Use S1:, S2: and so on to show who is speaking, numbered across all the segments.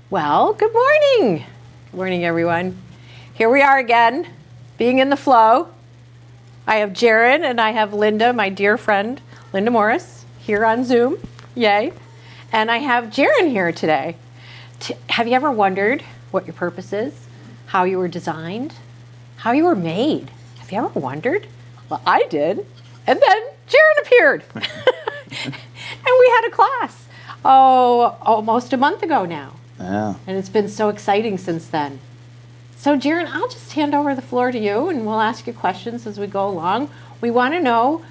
S1: Well, good morning. Good morning, everyone. Here we are again, being in the flow. I have Jarin and I have Linda, my dear friend, Linda Morris, here on Zoom. Yay. And I have Jarin here today. Have you ever wondered what your purpose is? How you were designed? How you were made? Have you ever wondered? Well, I did. And then Jarin appeared. And we had a class, almost a month ago now.
S2: Yeah.
S1: And it's been so exciting since then. So Jarin, I'll just hand over the floor to you and we'll ask you questions as we go along. We want to know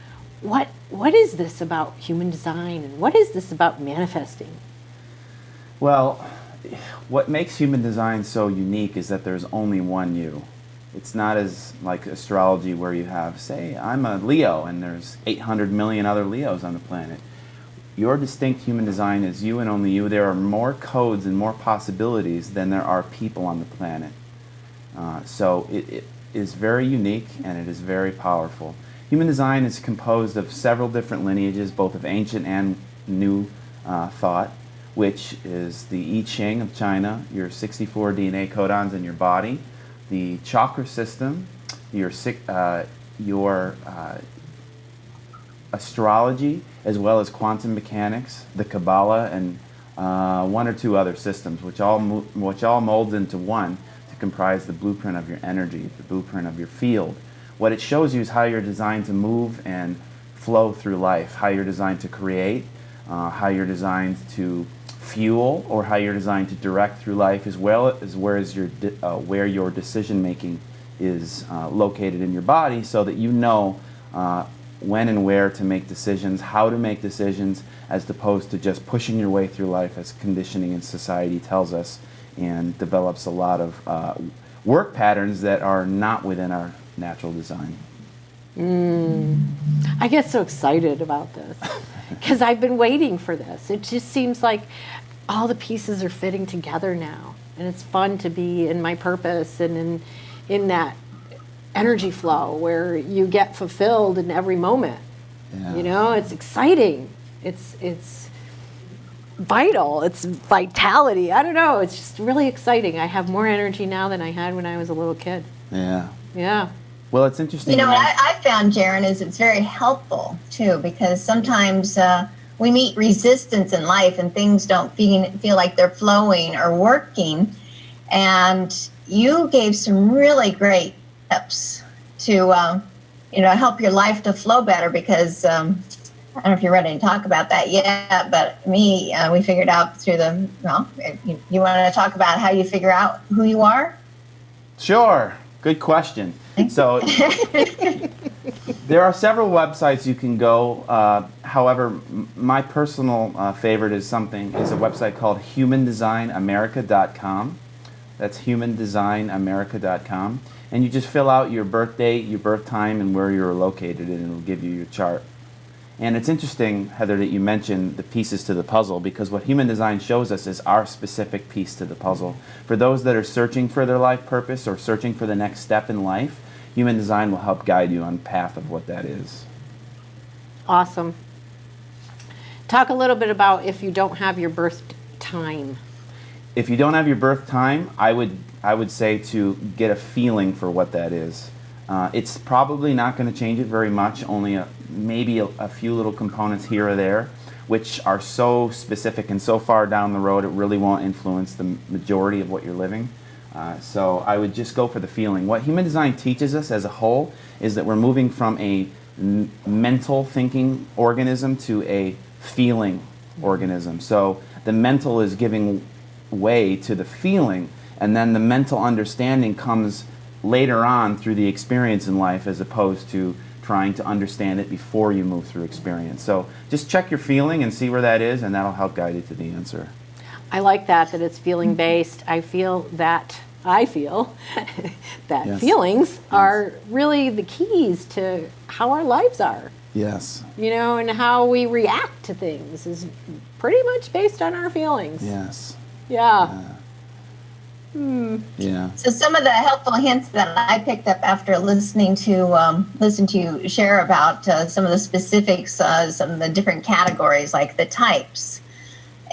S1: what is this about human design and what is this about manifesting?
S2: Well, what makes human design so unique is that there's only one you. It's not as like astrology where you have, say, I'm a Leo and there's 800 million other Leos on the planet. Your distinct human design is you and only you. There are more codes and more possibilities than there are people on the planet. So it is very unique and it is very powerful. Human design is composed of several different lineages, both of ancient and new thought, which is the I Ching of China, your 64 DNA codons in your body, the chakra system, your astrology, as well as quantum mechanics, the Kabbalah, and one or two other systems, which all molds into one to comprise the blueprint of your energy, the blueprint of your field. What it shows you is how you're designed to move and flow through life, how you're designed to create, how you're designed to fuel, or how you're designed to direct through life, as well as where your decision making is located in your body, so that you know when and where to make decisions, how to make decisions, as opposed to just pushing your way through life as conditioning in society tells us, and develops a lot of work patterns that are not within our natural design.
S1: I get so excited about this because I've been waiting for this. It just seems like all the pieces are fitting together now, and it's fun to be in my purpose and in that energy flow where you get fulfilled in every moment.
S2: Yeah.
S1: You know, it's exciting. It's vital. It's vitality. I don't know. It's just really exciting. I have more energy now than I had when I was a little kid.
S2: Yeah.
S1: Yeah.
S2: Well, it's interesting.
S3: You know, what I found, Jarin, is it's very helpful, too, because sometimes we meet resistance in life and things don't feel like they're flowing or working. And you gave some really great tips to, help your life to flow better, because I don't know if you're ready to talk about that yet, but we figured out through you want to talk about how you figure out who you are?
S2: Sure. Good question. So there are several websites you can go. However, my personal favorite is a website called humandesignamerica.com. That's humandesignamerica.com. And you just fill out your birth date, your birth time, and where you're located, and it'll give you your chart. And it's interesting, Heather, that you mentioned the pieces to the puzzle, because what human design shows us is our specific piece to the puzzle. For those that are searching for their life purpose or searching for the next step in life, human design will help guide you on the path of what that is.
S1: Awesome. Talk a little bit about if you don't have your birth time.
S2: If you don't have your birth time, I would say to get a feeling for what that is. It's probably not going to change it very much, only maybe a few little components here or there, which are so specific and so far down the road it really won't influence the majority of what you're living. So I would just go for the feeling. What human design teaches us as a whole is that we're moving from a mental thinking organism to a feeling organism. So the mental is giving way to the feeling, and then the mental understanding comes later on through the experience in life, as opposed to trying to understand it before you move through experience. So just check your feeling and see where that is, and that'll help guide you to the answer.
S1: I like that it's feeling based. I feel that
S2: Yes.
S1: feelings are really the keys to how our lives are.
S2: Yes.
S1: You know, and how we react to things is pretty much based on our feelings.
S2: Yes.
S1: Yeah.
S2: Yeah.
S3: So some of the helpful hints that I picked up after listening to you share about some of the specifics, some of the different categories, like the types.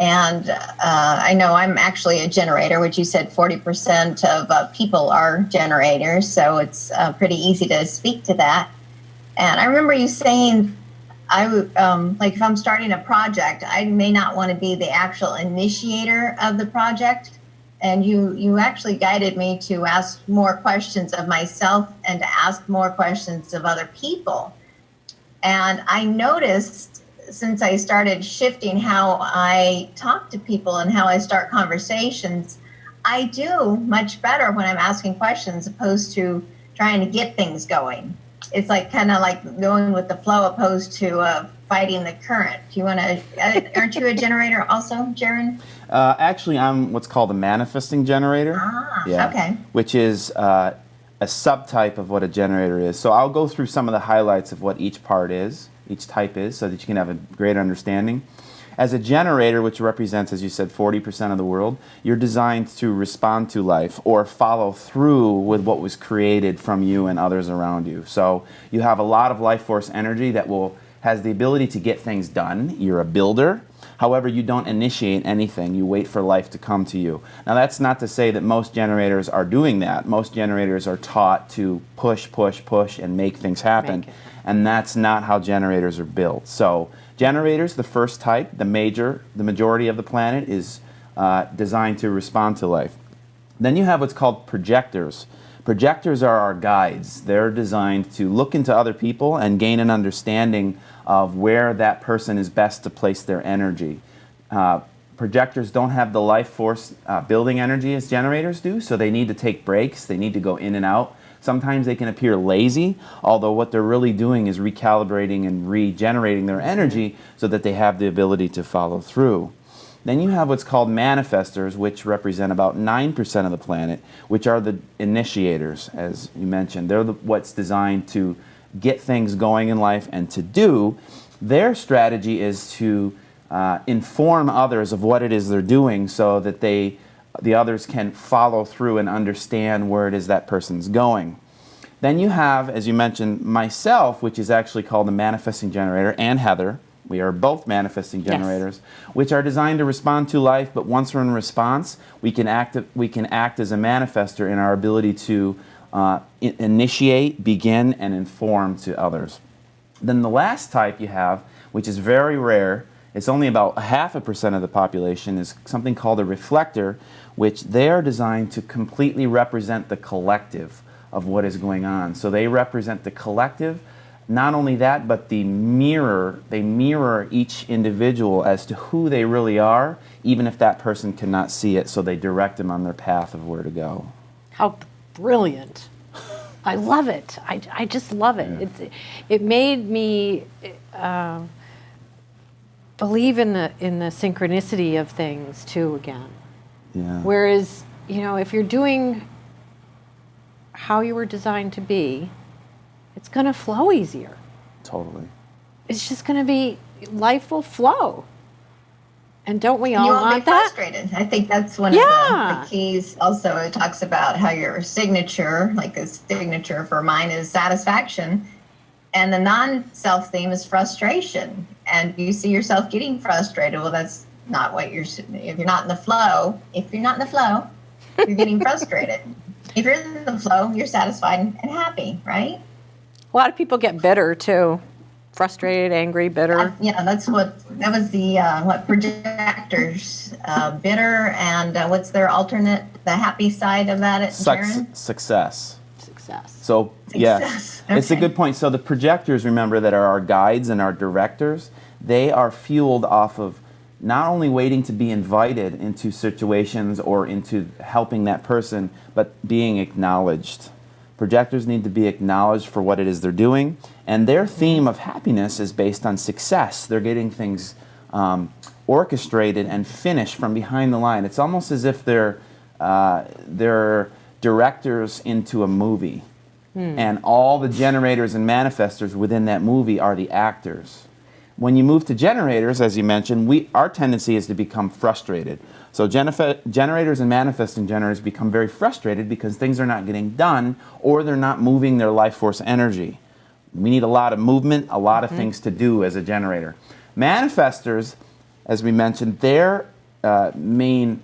S3: And I know I'm actually a generator, which you said 40% of people are generators. So it's pretty easy to speak to that. And I remember you saying, like if I'm starting a project, I may not want to be the actual initiator of the project. And you actually guided me to ask more questions of myself and to ask more questions of other people. And I noticed since I started shifting how I talk to people and how I start conversations, I do much better when I'm asking questions opposed to trying to get things going. It's like kind of like going with the flow opposed to fighting the current. Do you want to, aren't you a generator also, Jarin?
S2: Actually, I'm what's called a manifesting generator.
S3: Okay.
S2: Which is a subtype of what a generator is. So I'll go through some of the highlights of what each part is, each type is, so that you can have a greater understanding. As a generator, which represents, as you said, 40% of the world, you're designed to respond to life or follow through with what was created from you and others around you. So you have a lot of life force energy that has the ability to get things done. You're a builder. However, you don't initiate anything. You wait for life to come to you. Now, that's not to say that most generators are doing that. Most generators are taught to push, push, push, and make things happen. And that's not how generators are built. So generators, the first type, the majority of the planet is designed to respond to life. Then you have what's called projectors. Projectors are our guides. They're designed to look into other people and gain an understanding of where that person is best to place their energy. Projectors don't have the life force building energy as generators do, so they need to take breaks. They need to go in and out. Sometimes they can appear lazy, although what they're really doing is recalibrating and regenerating their energy so that they have the ability to follow through. Then you have what's called manifestors, which represent about 9% of the planet, which are the initiators, as you mentioned. They're what's designed to get things going in life and to do. Their strategy is to inform others of what it is they're doing so that the others can follow through and understand where it is that person's going. Then you have, as you mentioned, myself, which is actually called the manifesting generator, and Heather. We are both manifesting generators, which are designed to respond to life, but once we're in response, we can act as a manifester in our ability to initiate, begin, and inform to others. Then the last type you have, which is very rare, it's only about 0.5% of the population, is something called a reflector, which they are designed to completely represent the collective of what is going on. So they represent the collective. Not only that, but they mirror each individual as to who they really are, even if that person cannot see it, so they direct them on their path of where to go.
S1: How brilliant. I love it. I just love it. Yeah. It made me believe in the synchronicity of things too again.
S2: Yeah.
S1: Whereas, if you're doing how you were designed to be, it's going to flow easier.
S2: Totally.
S1: It's just going to be, life will flow. And don't we all want that?
S3: You won't be frustrated. I think that's one of the keys. Also, it talks about how your signature, like a signature for mine is satisfaction. And the non-self theme is frustration. And you see yourself getting frustrated. Well, that's not what if you're not in the flow, you're getting frustrated. If you're in the flow, you're satisfied and happy, right?
S1: A lot of people get bitter too. Frustrated, angry, bitter.
S3: That was the projectors, bitter, and what's their alternate, the happy side of that, Jarin?
S2: Success.
S3: So,
S2: yes, okay. It's a good point. So the projectors, remember, that are our guides and our directors, they are fueled off of not only waiting to be invited into situations or into helping that person, but being acknowledged. Projectors need to be acknowledged for what it is they're doing, and their theme of happiness is based on success. They're getting things orchestrated and finished from behind the line. It's almost as if they're directors into a movie, and all the generators and manifestors within that movie are the actors. When you move to generators, as you mentioned, our tendency is to become frustrated. So generators and manifesting generators become very frustrated because things are not getting done or they're not moving their life force energy. We need a lot of movement, a lot of things to do as a generator. Manifestors as we mentioned, their main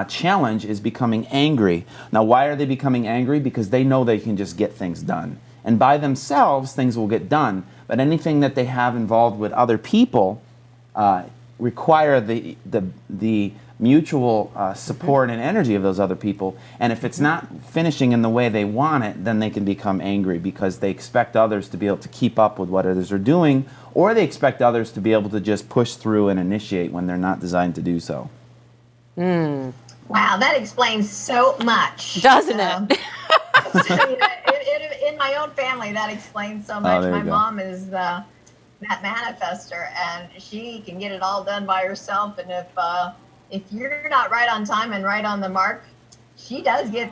S2: challenge is becoming angry. Now, why are they becoming angry? Because they know they can just get things done. And by themselves, things will get done. But anything that they have involved with other people require the mutual support and energy of those other people. And if it's not finishing in the way they want it, then they can become angry because they expect others to be able to keep up with what others are doing, or they expect others to be able to just push through and initiate when they're not designed to do so.
S3: Wow, that explains so much.
S1: Doesn't it?
S3: In my own family, that explains so much.
S2: there you
S3: My
S2: go.
S3: mom is that manifester, and she can get it all done by herself. And if you're not right on time and right on the mark, she does get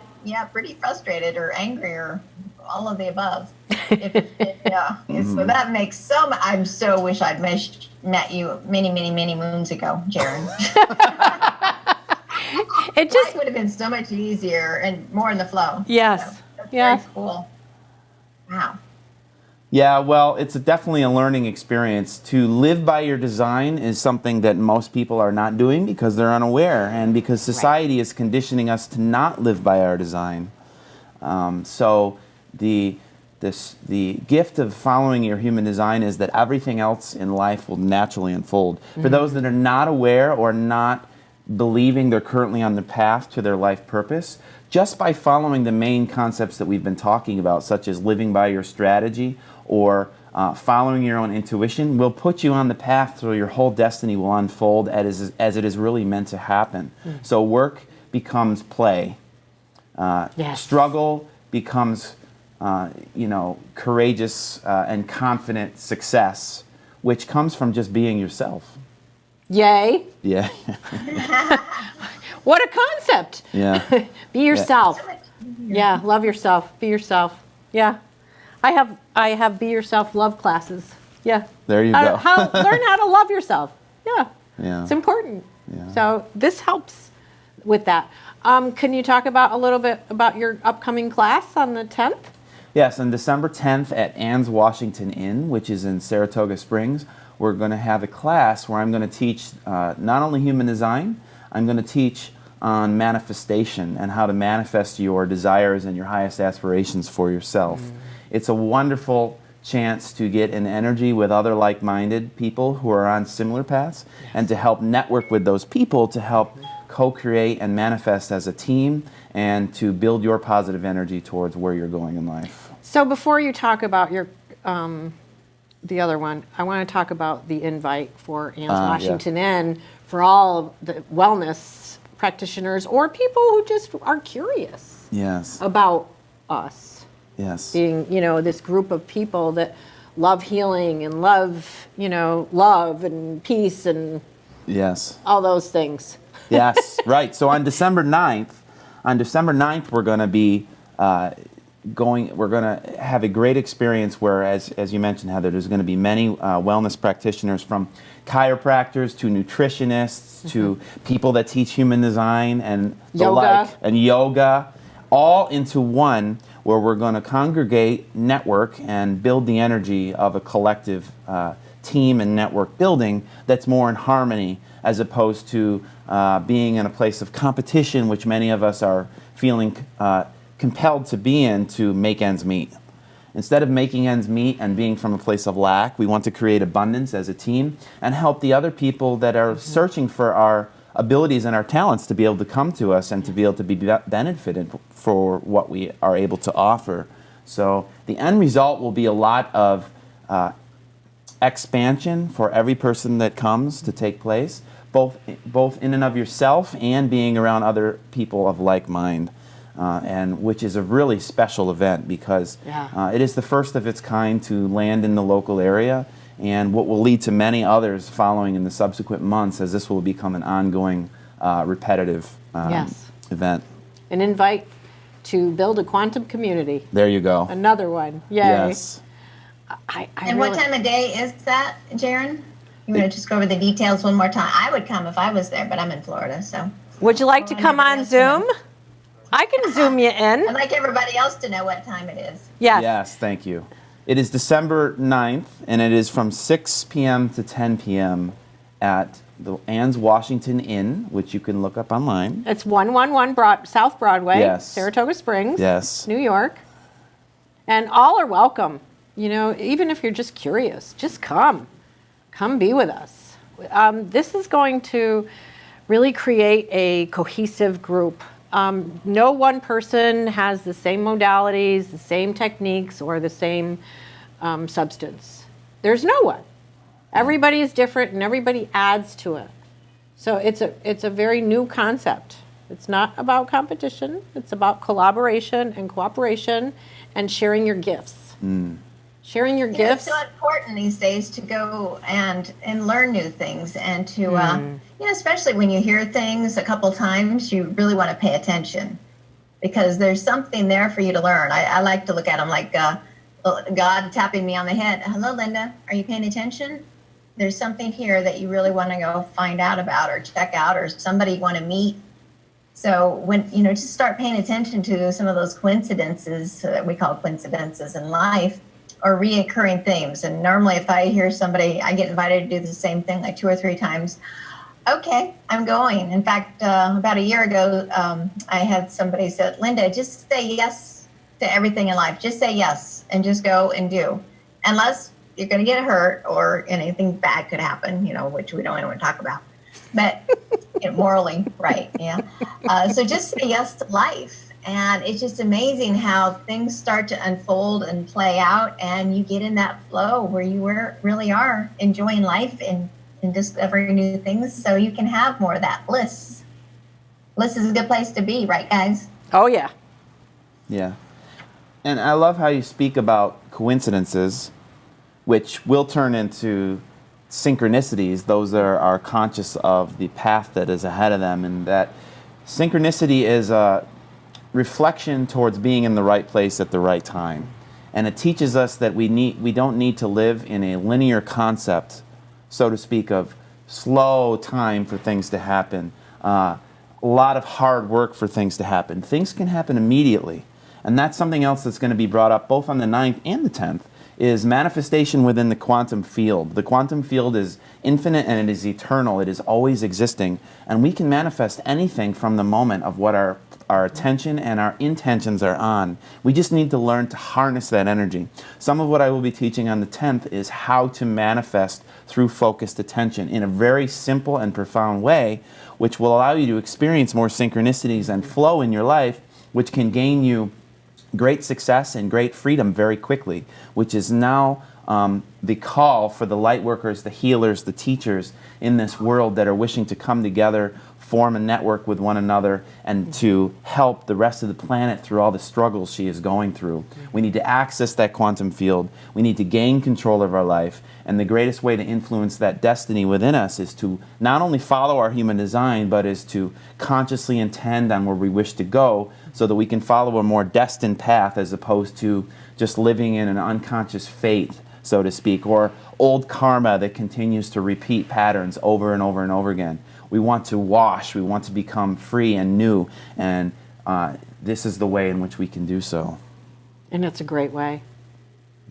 S3: pretty frustrated or angry or all of the above. So that makes so much. I so wish I'd met you many moons ago, Jarin.
S1: It just
S3: Life would have been so much easier and more in the flow.
S1: yes,
S3: So that's
S1: yeah.
S3: very cool. Wow.
S2: Yeah, well, it's definitely a learning experience. To live by your design is something that most people are not doing because they're unaware and because society is conditioning us to not live by our design. So the gift of following your human design is that everything else in life will naturally unfold. For those that are not aware or not believing they're currently on the path to their life purpose, just by following the main concepts that we've been talking about, such as living by your strategy or following your own intuition, will put you on the path so your whole destiny will unfold as it is really meant to happen. So work becomes play.
S1: Yes.
S2: Struggle becomes, courageous and confident success, which comes from just being yourself.
S1: Yay.
S2: Yeah.
S1: What a concept.
S2: Yeah.
S1: Be yourself. Yeah, love yourself. Be yourself. Yeah. I have be yourself love classes. Yeah.
S2: There you
S1: Learn
S2: go.
S1: how to love yourself. Yeah.
S2: Yeah.
S1: It's important.
S2: Yeah.
S1: So this helps with that. Can you talk about a little bit about your upcoming class on the 10th?
S2: Yes, on December 10th at Ann's Washington Inn, which is in Saratoga Springs, we're going to have a class where I'm going to teach not only human design, I'm going to teach on manifestation and how to manifest your desires and your highest aspirations for yourself. It's a wonderful chance to get in energy with other like-minded people who are on similar paths and to help network with those people to help co-create and manifest as a team and to build your positive energy towards where you're going in life.
S1: So before you talk about your the other one, I want to talk about the invite for Ann's Washington Inn for all of the wellness practitioners or people who just are curious
S2: Yes.
S1: about us
S2: Yes.
S1: being, this group of people that love healing and love, love and peace and
S2: Yes.
S1: all those things.
S2: Yes, right. So on December 9th, we're going to be we're going to have a great experience where, as you mentioned, Heather, there's going to be many wellness practitioners, from chiropractors to nutritionists to people that teach human design and the
S1: Yoga.
S2: and yoga, all into one, where we're going to congregate, network, and build the energy of a collective team and network building that's more in harmony, as opposed to being in a place of competition, which many of us are feeling compelled to be in to make ends meet. Instead of making ends meet and being from a place of lack, we want to create abundance as a team and help the other people that are searching for our abilities and our talents to be able to come to us and to be able to be benefited for what we are able to offer. So the end result will be a lot of expansion for every person that comes to take place, both in and of yourself and being around other people of like mind. And which is a really special event because it is the first of its kind to land in the local area, and what will lead to many others following in the subsequent months, as this will become an ongoing, repetitive event.
S1: An invite to build a quantum community.
S2: There you go.
S1: Another one. Yay.
S2: Yes.
S3: And what time of day is that, Jarin? You want to just go over the details one more time? I would come if I was there, but I'm in Florida, so.
S1: Would you like to come on Zoom? I can Zoom you in.
S3: I'd like everybody else to know what time it is.
S1: Yes.
S2: Yes, thank you. It is December 9th, and it is from 6 p.m. to 10 p.m. at the Ann's Washington Inn, which you can look up online.
S1: It's 111 South Broadway,
S2: Yes.
S1: Saratoga Springs,
S2: Yes.
S1: New York. And all are welcome. You know, even if you're just curious, just come. Come be with us. This is going to really create a cohesive group. No one person has the same modalities, the same techniques, or the same substance. There's no one. Everybody is different and everybody adds to it. So it's a very new concept. It's not about competition. It's about collaboration and cooperation and sharing your gifts. Sharing your gifts.
S3: It's so important these days to go and learn new things and to, you know, especially when you hear things a couple times, you really want to pay attention because there's something there for you to learn. I like to look at them like God tapping me on the head. Hello, Linda. Are you paying attention? There's something here that you really want to go find out about or check out or somebody you want to meet. So when, you know, just start paying attention to some of those coincidences that we call coincidences in life or reoccurring themes. And normally if I hear somebody, I get invited to do the same thing like 2 or 3 times. Okay, I'm going. In fact, about a year ago, I had somebody said, Linda, just say yes to everything in life. Just say yes and just go and do. Unless you're going to get hurt or anything bad could happen, you know, which we don't want to talk about. But you know, morally, right, yeah. So just say yes to life. And it's just amazing how things start to unfold and play out and you get in that flow where you really are enjoying life and discovering new things so you can have more of that bliss. Bliss is a good place to be, right, guys?
S1: Oh, yeah.
S2: Yeah. And I love how you speak about coincidences, which will turn into synchronicities. Those that are conscious of the path that is ahead of them, and that synchronicity is a reflection towards being in the right place at the right time. And it teaches us that we don't need to live in a linear concept, so to speak, of slow time for things to happen, a lot of hard work for things to happen. Things can happen immediately. And that's something else that's going to be brought up both on the 9th and the 10th, is manifestation within the quantum field. The quantum field is infinite and it is eternal. It is always existing. And we can manifest anything from the moment of what our attention and our intentions are on. We just need to learn to harness that energy. Some of what I will be teaching on the 10th is how to manifest through focused attention in a very simple and profound way, which will allow you to experience more synchronicities and flow in your life, which can gain you great success and great freedom very quickly, which is now the call for the light workers, the healers, the teachers in this world that are wishing to come together, form a network with one another, and to help the rest of the planet through all the struggles she is going through. We need to access that quantum field. We need to gain control of our life. And the greatest way to influence that destiny within us is to not only follow our human design, but is to consciously intend on where we wish to go so that we can follow a more destined path as opposed to just living in an unconscious fate, so to speak, or old karma that continues to repeat patterns over and over and over again. We want to wash, we want to become free and new, and this is the way in which we can do so.
S1: And it's a great way.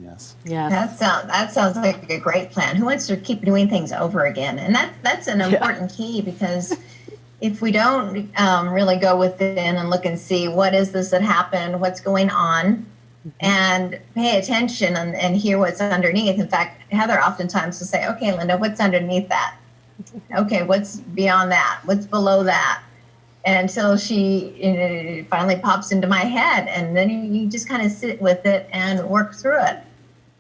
S2: Yes.
S1: Yes.
S3: That sounds like a great plan. Who wants to keep doing things over again? And that's an important key, because if we don't really go within and look and see what is this that happened, what's going on, and pay attention and hear what's underneath. In fact, Heather oftentimes will say, okay, Linda, what's underneath that? Okay, what's beyond that? What's below that? And until she finally pops into my head, and then you just kind of sit with it and work through it.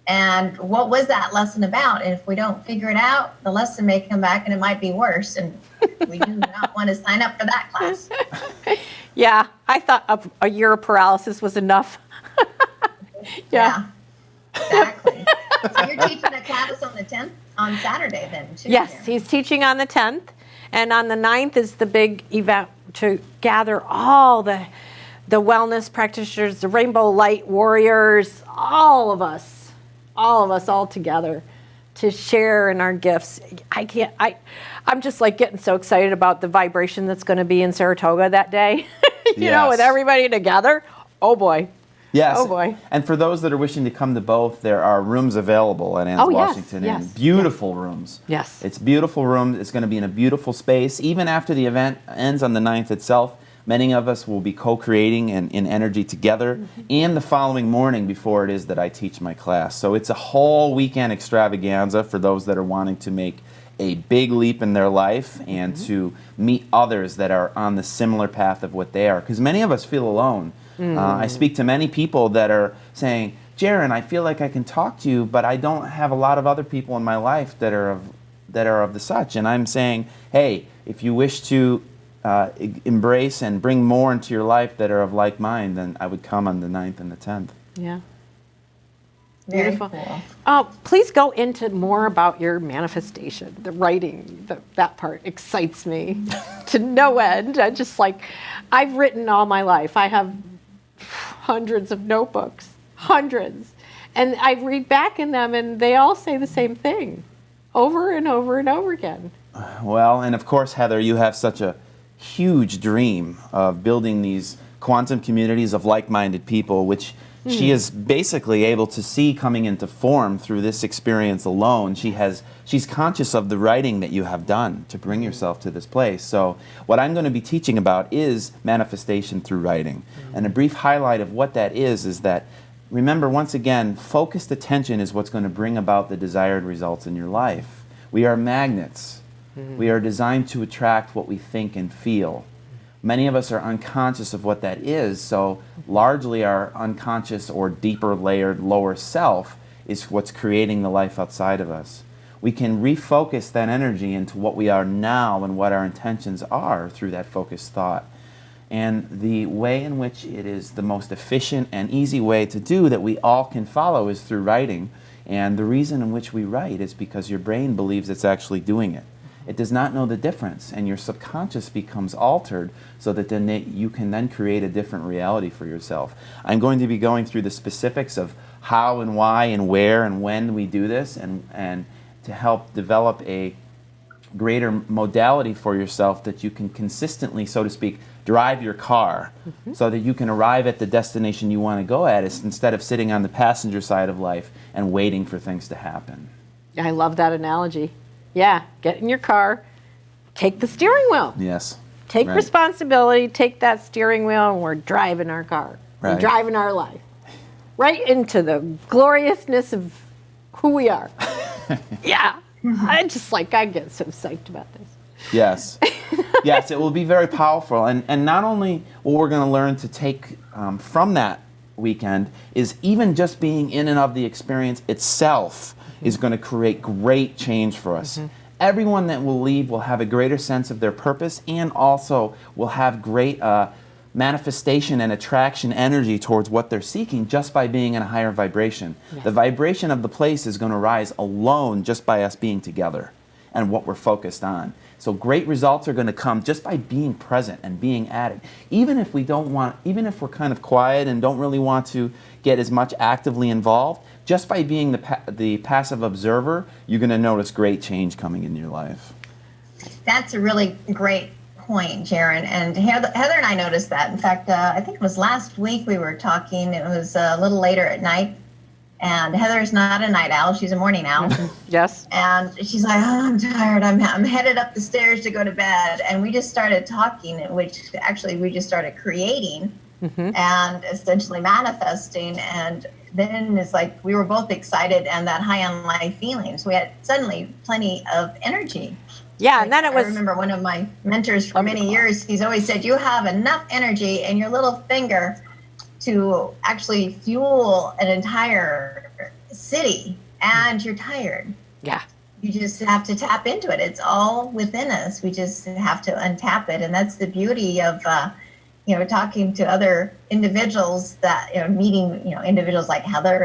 S3: And what was that lesson about? And if we don't figure it out, the lesson may come back and it might be worse. And we do not want to sign up for that class.
S1: Yeah, I thought a year of paralysis was enough.
S3: Yeah, exactly. So you're teaching a class on the 10th, on Saturday then, too?
S1: Yes,
S3: Jarin.
S1: he's teaching on the 10th. And on the 9th is the big event to gather all the wellness practitioners, the rainbow light warriors, all of us all together to share in our gifts. I'm just like getting so excited about the vibration that's going to be in Saratoga that day, you know, with everybody together. Oh boy.
S2: Yes.
S1: Oh boy.
S2: And for those that are wishing to come to both, there are rooms available at Ann's
S1: Oh, yes,
S2: Washington
S1: yes,
S2: Inn. Beautiful rooms.
S1: Yes.
S2: It's beautiful rooms. It's going to be in a beautiful space. Even after the event ends on the 9th itself, many of us will be co-creating and in energy together, and the following morning before it is that I teach my class. So it's a whole weekend extravaganza for those that are wanting to make a big leap in their life and to meet others that are on the similar path of what they are. Because many of us feel alone. I speak to many people that are saying, Jarin, I feel like I can talk to you, but I don't have a lot of other people in my life that are of the such. And I'm saying, hey, if you wish to embrace and bring more into your life that are of like mind, then I would come on the 9th and the 10th.
S1: Yeah.
S3: Very
S1: Beautiful.
S3: cool.
S1: Please go into more about your manifestation, the writing. That part excites me to no end. I've written all my life. I have hundreds of notebooks, hundreds. And I read back in them and they all say the same thing over and over and over again.
S2: Well, and of course, Heather, you have such a huge dream of building these quantum communities of like-minded people, which she is basically able to see coming into form through this experience alone. She's conscious of the writing that you have done to bring yourself to this place. So what I'm going to be teaching about is manifestation through writing. And a brief highlight of what that is that, remember, once again, focused attention is what's going to bring about the desired results in your life. We are magnets. We are designed to attract what we think and feel. Many of us are unconscious of what that is, so largely our unconscious or deeper layered lower self is what's creating the life outside of us. We can refocus that energy into what we are now and what our intentions are through that focused thought. And the way in which it is the most efficient and easy way to do that we all can follow is through writing. And the reason in which we write is because your brain believes it's actually doing it. It does not know the difference, and your subconscious becomes altered so that then you can then create a different reality for yourself. I'm going to be going through the specifics of how and why and where and when we do this, and to help develop a greater modality for yourself that you can consistently, so to speak, drive your car so that you can arrive at the destination you want to go at, instead of sitting on the passenger side of life and waiting for things to happen.
S1: I love that analogy. Yeah, get in your car, take the steering wheel.
S2: Yes.
S1: Take
S2: right.
S1: responsibility, take that steering wheel, and we're driving our car.
S2: Right.
S1: We're driving our life. Right into the gloriousness of who we are. Yeah. I get so psyched about this.
S2: Yes. Yes, it will be very powerful. And not only what we're going to learn to take from that weekend is even just being in and of the experience itself is going to create great change for us. Everyone that will leave will have a greater sense of their purpose and also will have great manifestation and attraction energy towards what they're seeking just by being in a higher vibration.
S1: Yes.
S2: The vibration of the place is going to rise alone just by us being together and what we're focused on. So great results are going to come just by being present and being at it. Even if we're kind of quiet and don't really want to get as much actively involved, just by being the passive observer, you're going to notice great change coming in your life.
S3: That's a really great point, Jarin. And Heather and I noticed that. In fact, I think it was last week we were talking. It was a little later at night. And Heather's not a night owl. She's a morning owl.
S1: Yes.
S3: And she's like, oh, I'm tired. I'm headed up the stairs to go to bed. And we just started talking, which actually we just started creating and essentially manifesting. And then it's like we were both excited and that high on life feeling. So we had suddenly plenty of energy.
S1: Yeah, and then it was...
S3: I remember one of my mentors for many years, he's always said, you have enough energy in your little finger to actually fuel an entire city, and you're tired.
S1: Yeah.
S3: You just have to tap into it. It's all within us. We just have to untap it. And that's the beauty of, talking to other individuals that, meeting, individuals like Heather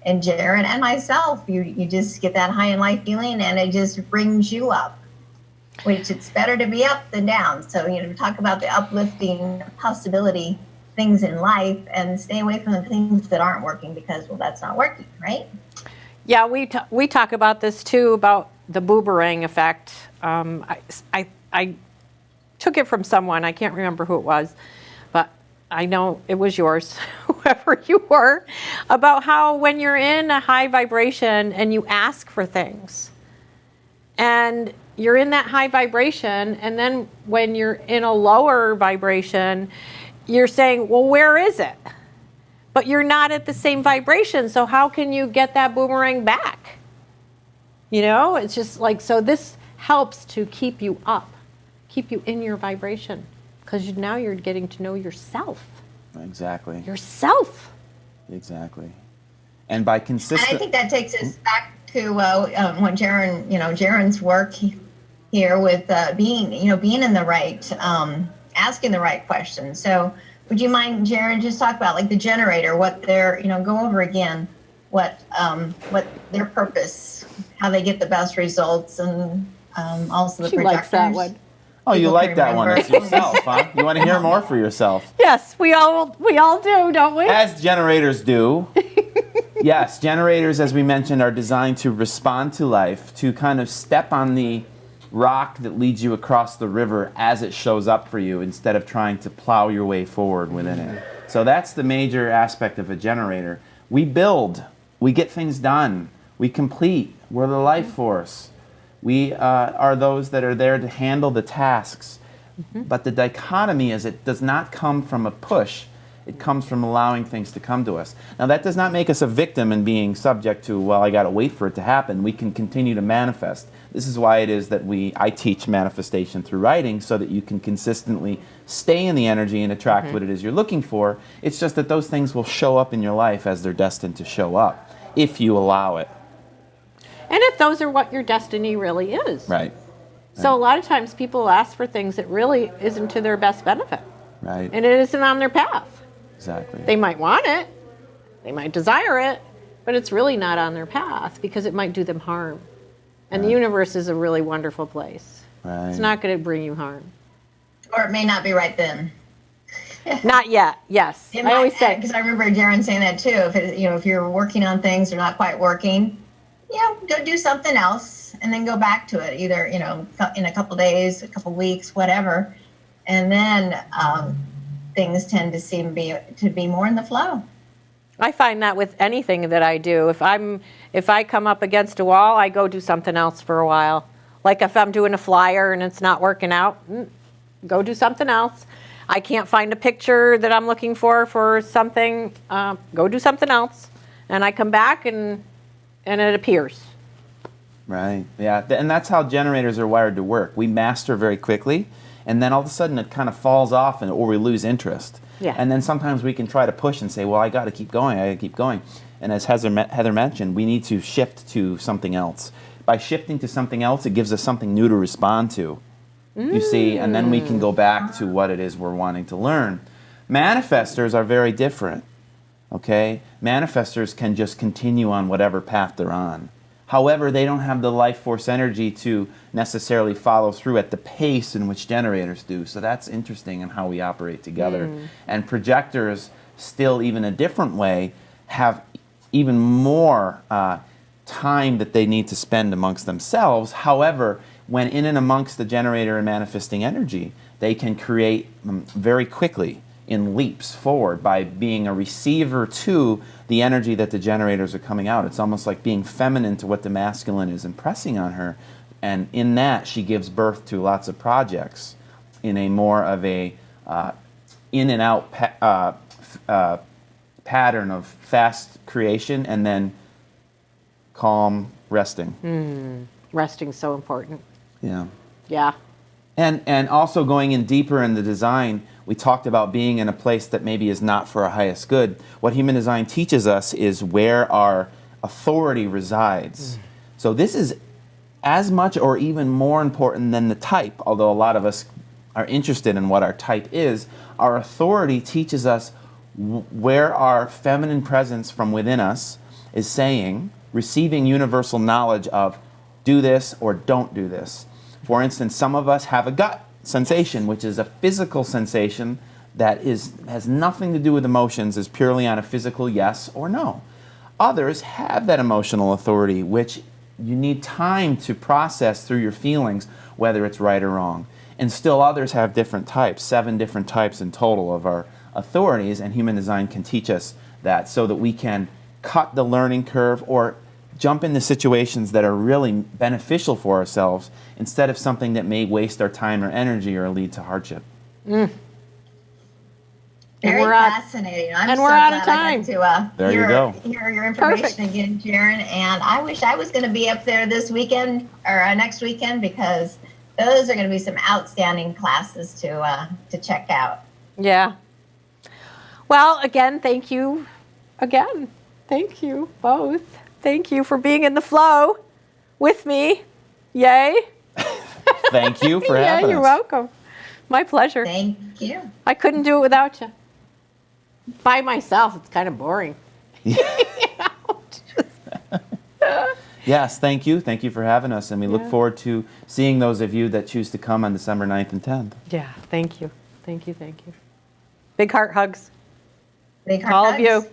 S3: and Jarin and myself. You just get that high in life feeling, and it just brings you up, which it's better to be up than down. So, talk about the uplifting possibility things in life and stay away from the things that aren't working because, that's not working, right?
S1: Yeah, we talk about this too, about the boomerang effect. I took it from someone, I can't remember who it was, but I know it was yours, whoever you were, about how when you're in a high vibration and you ask for things, and you're in that high vibration, and then when you're in a lower vibration, you're saying, well, where is it? But you're not at the same vibration, so how can you get that boomerang back? You know, it's just like, so this helps to keep you up, keep you in your vibration, because now you're getting to know yourself.
S2: Exactly.
S1: Yourself.
S2: Exactly. And by consistent...
S3: And I think that takes us back to when Jarin, Jarin's work here with being in the right, asking the right questions. So would you mind, Jarin, just talk about like the generator, what their, go over again, what their purpose, how they get the best results, and also the
S1: She
S3: projectors.
S1: likes that one.
S2: Oh, you like that one. It's yourself, huh? You want to hear more for yourself.
S1: Yes, we all do, don't we?
S2: As generators do. Yes, generators, as we mentioned, are designed to respond to life, to kind of step on the rock that leads you across the river as it shows up for you, instead of trying to plow your way forward within it. So that's the major aspect of a generator. We build, we get things done, we complete, we're the life force. We are those that are there to handle the tasks. But the dichotomy is it does not come from a push. It comes from allowing things to come to us. Now, that does not make us a victim and being subject to, well, I got to wait for it to happen. We can continue to manifest. This is why it is that I teach manifestation through writing, so that you can consistently stay in the energy and attract what it is you're looking for. It's just that those things will show up in your life as they're destined to show up, if you allow it.
S1: And if those are what your destiny really is.
S2: Right.
S1: So a lot of times people ask for things that really isn't to their best benefit.
S2: Right.
S1: And it isn't on their path.
S2: Exactly.
S1: They might want it, they might desire it, but it's really not on their path because it might do them harm. And the universe is a really wonderful place.
S2: Right.
S1: It's not going to bring you harm.
S3: Or it may not be right then.
S1: Not yet, yes. I always say,
S3: because I remember Jarin saying that too. If you're working on things that are not quite working, go do something else and then go back to it. Either in a couple of days, a couple of weeks, whatever, and then things tend to seem to be more in the flow.
S1: I find that with anything that I do. If I come up against a wall, I go do something else for a while. Like if I'm doing a flyer and it's not working out, go do something else. I can't find a picture that I'm looking for something, go do something else. And I come back and it appears.
S2: Right, yeah, and that's how generators are wired to work. We master very quickly, and then all of a sudden it kind of falls off, or we lose interest.
S1: Yeah.
S2: And then sometimes we can try to push and say, well, I got to keep going, And as Heather mentioned, we need to shift to something else. By shifting to something else, it gives us something new to respond to. You see, and then we can go back to what it is we're wanting to learn. Manifestors are very different, okay? Manifestors can just continue on whatever path they're on. However, they don't have the life force energy to necessarily follow through at the pace in which generators do. So that's interesting in how we operate together. And projectors, still even a different way, have even more time that they need to spend amongst themselves. However, when in and amongst the generator and manifesting energy, they can create very quickly in leaps forward by being a receiver to the energy that the generators are coming out. It's almost like being feminine to what the masculine is impressing on her. And in that, she gives birth to lots of projects in a more of a in and out pattern of fast creation and then calm resting.
S1: Resting's so important.
S2: Yeah.
S1: Yeah.
S2: And also going in deeper in the design, we talked about being in a place that maybe is not for our highest good. What human design teaches us is where our authority resides. So this is as much or even more important than the type, although a lot of us are interested in what our type is. Our authority teaches us where our feminine presence from within us is saying, receiving universal knowledge of do this or don't do this. For instance, some of us have a gut sensation, which is a physical sensation that has nothing to do with emotions, is purely on a physical yes or no. Others have that emotional authority, which you need time to process through your feelings, whether it's right or wrong. And still others have different types, 7 different types in total of our authorities, and human design can teach us that so that we can cut the learning curve or jump into situations that are really beneficial for ourselves instead of something that may waste our time or energy or lead to hardship.
S3: Very
S1: we're out-
S3: fascinating. I'm
S1: and
S3: so
S1: we're out of
S3: glad I
S1: time.
S3: got to
S2: There you go.
S3: hear your information
S1: Perfect.
S3: again, Jarin. And I wish I was going to be up there this weekend or next weekend, because those are going to be some outstanding classes to check out.
S1: Yeah. Well, again, thank you. Again, thank you both. Thank you for being in the flow with me. Yay.
S2: Thank you for
S1: Yeah,
S2: having
S1: you're
S2: us.
S1: welcome. My pleasure.
S3: Thank you.
S1: I couldn't do it without you. By myself, it's kind of boring.
S2: Yes, thank you. Thank you for having us. And we look
S1: Yeah.
S2: forward to seeing those of you that choose to come on December 9th and 10th.
S1: Yeah, thank you. Thank you, thank you. Big heart hugs.
S3: Big
S1: All of you.
S3: hugs.